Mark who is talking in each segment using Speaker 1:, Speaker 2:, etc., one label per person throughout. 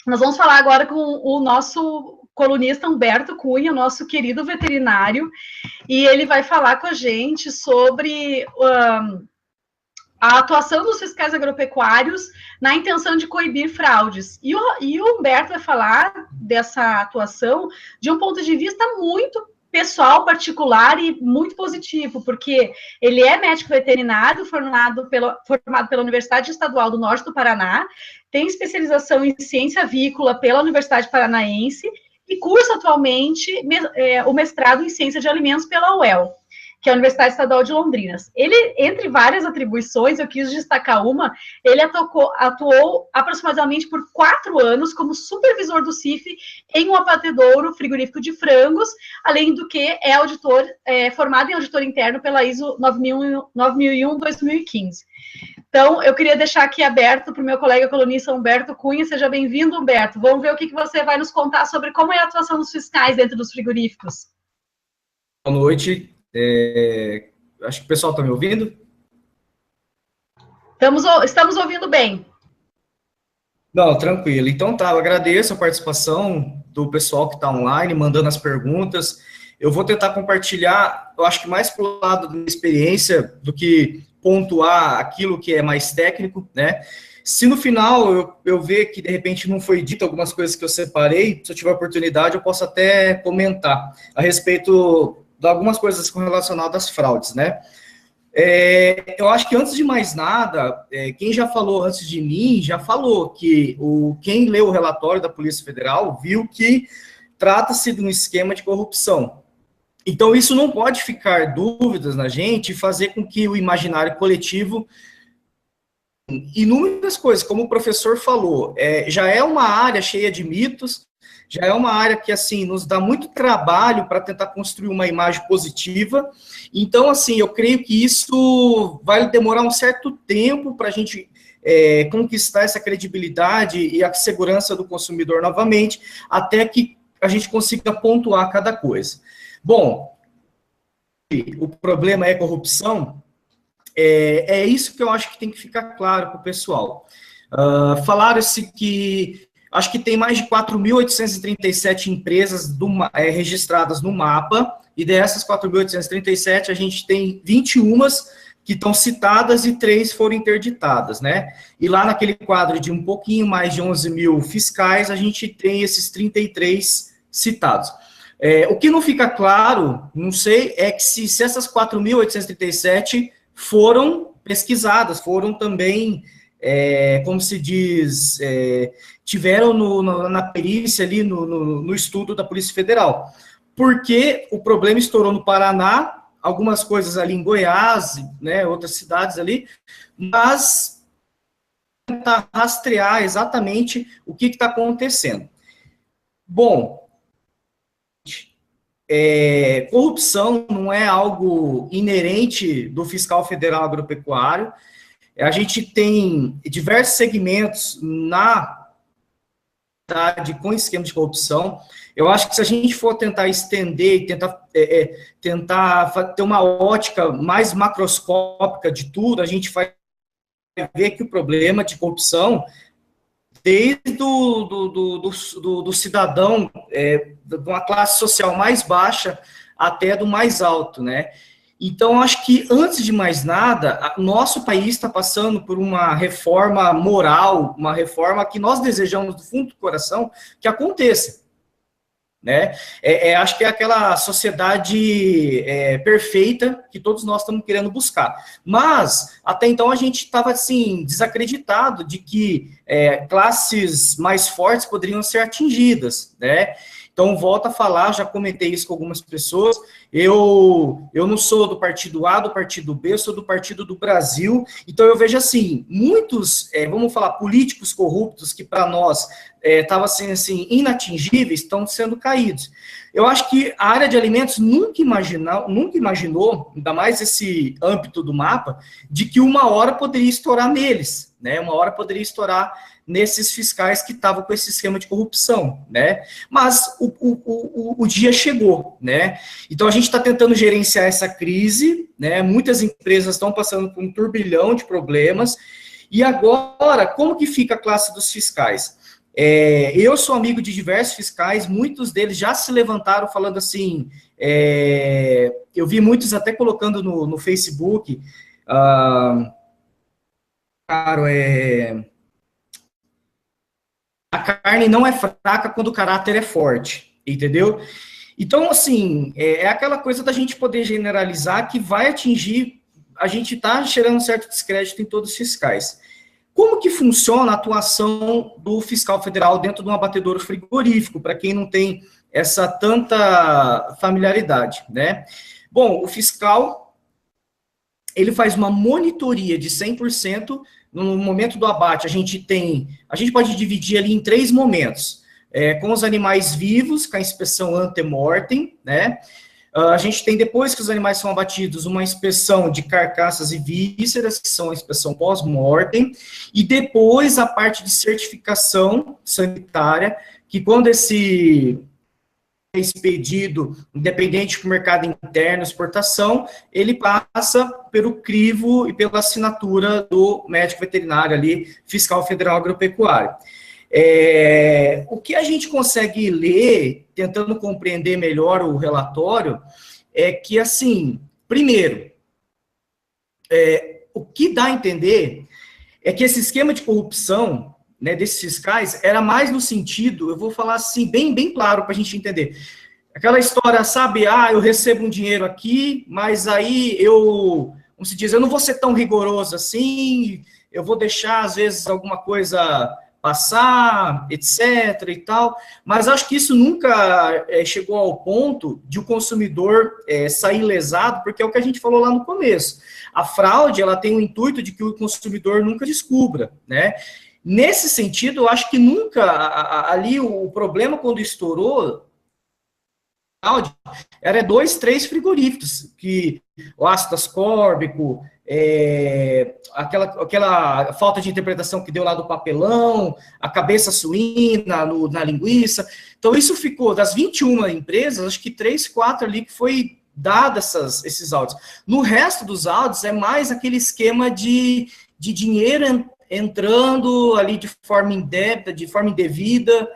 Speaker 1: Nós vamos falar agora com o nosso colunista Humberto Cunha, nosso querido veterinário, e ele vai falar com a gente sobre a atuação dos fiscais agropecuários na intenção de coibir fraudes. E o Humberto vai falar dessa atuação de um ponto de vista muito pessoal, particular e muito positivo, porque ele é médico veterinário formado pela Universidade Estadual do Norte do Paraná, tem especialização em ciência avícola pela Universidade Paranaense e cursa atualmente o mestrado em ciência de alimentos pela UEL, que é a Universidade Estadual de Londrina. Ele, entre várias atribuições, eu quis destacar uma, ele atuou aproximadamente por 4 anos como supervisor do CIF em um abatedouro frigorífico de frangos, além do que é auditor, formado em auditor interno pela ISO 9001-2015. Então, eu queria deixar aqui aberto para o meu colega colunista Humberto Cunha. Seja bem-vindo, Humberto. Vamos ver o que você vai nos contar sobre como é a atuação dos fiscais dentro dos frigoríficos.
Speaker 2: Boa noite. Acho que o pessoal está me ouvindo?
Speaker 1: Estamos ouvindo bem.
Speaker 2: Não, tranquilo. Então tá, eu agradeço a participação do pessoal que está online, mandando as perguntas. Eu vou tentar compartilhar, eu acho que mais para o lado da minha experiência do que pontuar aquilo que é mais técnico, né? Se no final eu ver que de repente não foi dito algumas coisas que eu separei, se eu tiver oportunidade, eu posso até comentar a respeito de algumas coisas relacionadas às fraudes, né? Eu acho que antes de mais nada, quem já falou antes de mim, já falou que quem leu o relatório da Polícia Federal viu que trata-se de um esquema de corrupção. Então, isso não pode ficar dúvidas na gente e fazer com que o imaginário coletivo, inúmeras coisas, como o professor falou, já é uma área cheia de mitos, já é uma área que, assim, nos dá muito trabalho para tentar construir uma imagem positiva. Então, assim, eu creio que isso vai demorar um certo tempo para a gente conquistar essa credibilidade e a segurança do consumidor novamente, até que a gente consiga pontuar cada coisa. Bom, o problema é corrupção, é isso que eu acho que tem que ficar claro para o pessoal. Falaram-se que acho que tem mais de 4.837 empresas registradas no mapa, e dessas 4.837, a gente tem 21 que estão citadas e 3 foram interditadas, né? E lá naquele quadro de um pouquinho mais de 11 mil fiscais, a gente tem esses 33 citados. O que não fica claro, não sei, é que se essas 4.837 foram pesquisadas, foram também, como se diz, tiveram na perícia ali, no estudo da Polícia Federal. Porque o problema estourou no Paraná, algumas coisas ali em Goiás, né, outras cidades ali, mas tentar rastrear exatamente o que está acontecendo. Bom, corrupção não é algo inerente do fiscal federal agropecuário. A gente tem diversos segmentos com esquema de corrupção. Eu acho que se a gente for tentar estender e tentar ter uma ótica mais macroscópica de tudo, a gente vai ver que o problema de corrupção, desde do cidadão, de uma classe social mais baixa até do mais alto, né? Então, acho que, antes de mais nada, nosso país está passando por uma reforma moral, uma reforma que nós desejamos do fundo do coração que aconteça, né? Acho que é aquela sociedade perfeita que todos nós estamos querendo buscar. Mas, até então, a gente estava, assim, desacreditado de que classes mais fortes poderiam ser atingidas, né? Então, volto a falar, já comentei isso com algumas pessoas, eu não sou do partido A, do partido B, eu sou do Partido do Brasil, então eu vejo assim, muitos, vamos falar, políticos corruptos que para nós estavam sendo assim, inatingíveis, estão sendo caídos. Eu acho que a área de alimentos nunca imaginou, ainda mais esse âmbito do mapa, de que uma hora poderia estourar neles, né? Uma hora poderia estourar nesses fiscais que estavam com esse esquema de corrupção, né? Mas o dia chegou, né? Então, a gente está tentando gerenciar essa crise, né? Muitas empresas estão passando por um turbilhão de problemas, e agora, como que fica a classe dos fiscais? Eu sou amigo de diversos fiscais, muitos deles já se levantaram falando assim, eu vi muitos até colocando no Facebook, claro, a carne não é fraca quando o caráter é forte, entendeu? Então, assim, é aquela coisa da gente poder generalizar que vai atingir, a gente está gerando certo descrédito em todos os fiscais. Como que funciona a atuação do fiscal federal dentro de um abatedouro frigorífico, para quem não tem essa tanta familiaridade, né? Bom, o fiscal, ele faz uma monitoria de 100%. No momento do abate, a gente pode dividir ali em 3 momentos. Com os animais vivos, com a inspeção ante-mortem, né? A gente tem, depois que os animais são abatidos, uma inspeção de carcaças e vísceras, que são a inspeção pós-mortem, e depois a parte de certificação sanitária, que quando esse expedido, independente do mercado interno, exportação, ele passa pelo crivo e pela assinatura do médico veterinário ali, fiscal federal agropecuário. O que a gente consegue ler, tentando compreender melhor o relatório, é que, assim, primeiro, o que dá a entender é que esse esquema de corrupção, né, desses fiscais, era mais no sentido, eu vou falar assim, bem claro para a gente entender. Aquela história, sabe, eu recebo um dinheiro aqui, mas aí como se diz, eu não vou ser tão rigoroso assim, eu vou deixar, às vezes, alguma coisa passar, etc. e tal, mas acho que isso nunca chegou ao ponto de o consumidor sair lesado, porque é o que a gente falou lá no começo. A fraude, ela tem o intuito de que o consumidor nunca descubra, né? Nesse sentido, eu acho que nunca, ali o problema quando estourou, era 2, 3 frigoríficos, que o ácido ascórbico, aquela falta de interpretação que deu lá do papelão, a cabeça suína na linguiça. Então, isso ficou, das 21 empresas, acho que 3, 4 ali que foi dado esses áudios. No resto dos áudios, é mais aquele esquema de dinheiro entrando ali de forma indébita, de forma indevida,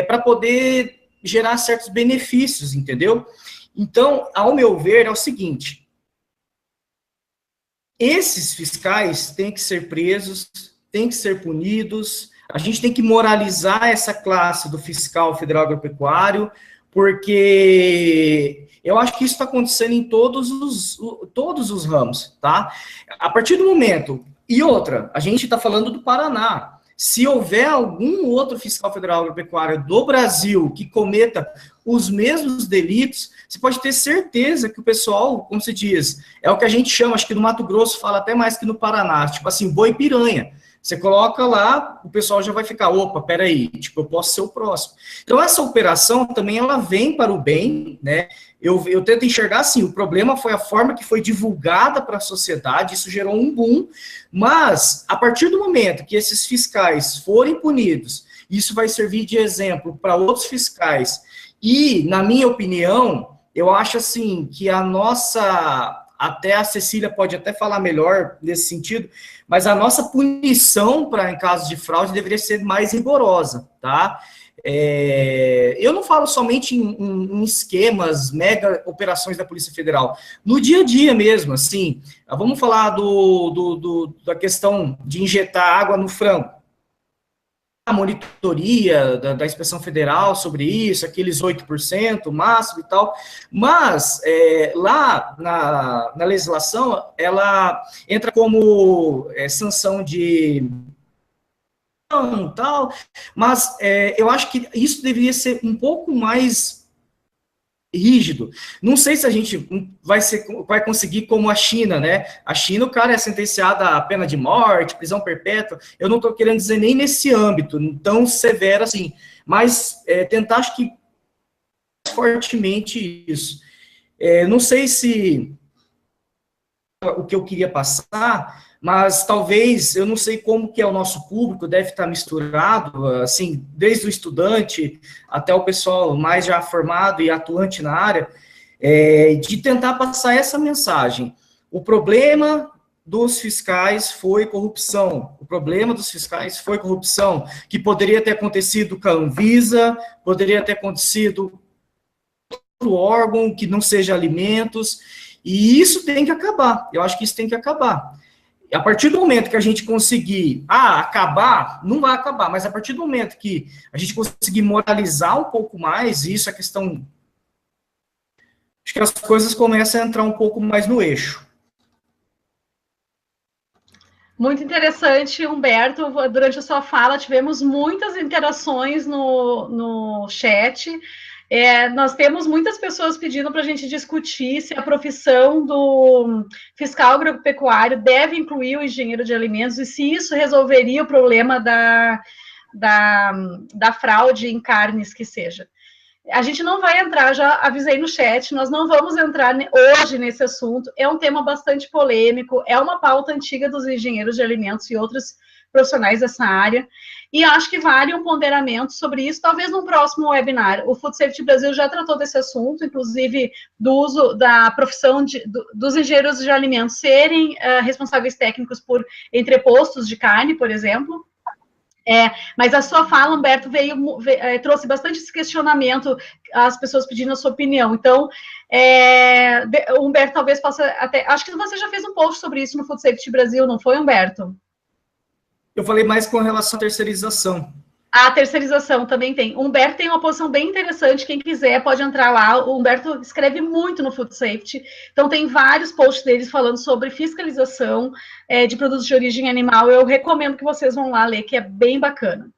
Speaker 2: para poder gerar certos benefícios, entendeu? Então, ao meu ver, é o seguinte: esses fiscais têm que ser presos, têm que ser punidos, a gente tem que moralizar essa classe do fiscal federal agropecuário, porque eu acho que isso está acontecendo em todos os ramos, tá? A partir do momento... E outra, a gente está falando do Paraná. Se houver algum outro fiscal federal agropecuário do Brasil que cometa os mesmos delitos, você pode ter certeza que o pessoal, como se diz, é o que a gente chama, acho que no Mato Grosso fala até mais que no Paraná, tipo assim, boi piranha. Você coloca lá, o pessoal já vai ficar, opa, peraí, tipo, eu posso ser o próximo. Então, essa operação também, ela vem para o bem, né? Eu tento enxergar assim, o problema foi a forma que foi divulgada para a sociedade, isso gerou um boom, mas, a partir do momento que esses fiscais forem punidos, isso vai servir de exemplo para outros fiscais, e, na minha opinião, eu acho assim, que até a Cecília pode até falar melhor nesse sentido, mas a nossa punição em casos de fraude deveria ser mais rigorosa, tá? Eu não falo somente em esquemas, mega operações da Polícia Federal, no dia a dia mesmo, assim, vamos falar da questão de injetar água no frango. A monitoria da Inspeção Federal sobre isso, aqueles 8%, máximo e tal, mas lá na legislação, ela entra como sanção de tal, mas eu acho que isso deveria ser um pouco mais rígido. Não sei se a gente vai conseguir como a China, né? A China, o cara é sentenciado a pena de morte, prisão perpétua. Eu não estou querendo dizer nem nesse âmbito tão severo assim, mas tentar, acho que, fortemente isso. Não sei se o que eu queria passar, mas talvez, eu não sei como que é o nosso público, deve estar misturado, assim, desde o estudante até o pessoal mais já formado e atuante na área, de tentar passar essa mensagem. O problema dos fiscais foi corrupção. O problema dos fiscais foi corrupção, que poderia ter acontecido com a Anvisa, poderia ter acontecido com outro órgão que não seja alimentos, e isso tem que acabar. Eu acho que isso tem que acabar. A partir do momento que a gente conseguir, acabar, não vai acabar, mas a partir do momento que a gente conseguir moralizar um pouco mais, isso é questão, acho que as coisas começam a entrar um pouco mais no eixo.
Speaker 1: Muito interessante, Humberto. Durante a sua fala, tivemos muitas interações no chat. Nós temos muitas pessoas pedindo para a gente discutir se a profissão do fiscal agropecuário deve incluir o engenheiro de alimentos e se isso resolveria o problema da fraude em carnes que seja. A gente não vai entrar, já avisei no chat, nós não vamos entrar hoje nesse assunto, é um tema bastante polêmico, é uma pauta antiga dos engenheiros de alimentos e outros profissionais dessa área, e acho que vale um ponderamento sobre isso, talvez num próximo webinar. O Food Safety Brasil já tratou desse assunto, inclusive do uso da profissão dos engenheiros de alimentos serem responsáveis técnicos por entrepostos de carne, por exemplo. Mas a sua fala, Humberto, trouxe bastante esse questionamento, as pessoas pedindo a sua opinião. Então, Humberto talvez possa até... Acho que você já fez um post sobre isso no Food Safety Brasil, não foi, Humberto?
Speaker 2: Eu falei mais com relação à terceirização.
Speaker 1: A terceirização também tem. O Humberto tem uma posição bem interessante, quem quiser pode entrar lá. O Humberto escreve muito no Food Safety, então tem vários posts deles falando sobre fiscalização de produtos de origem animal. Eu recomendo que vocês vão lá ler, que é bem bacana.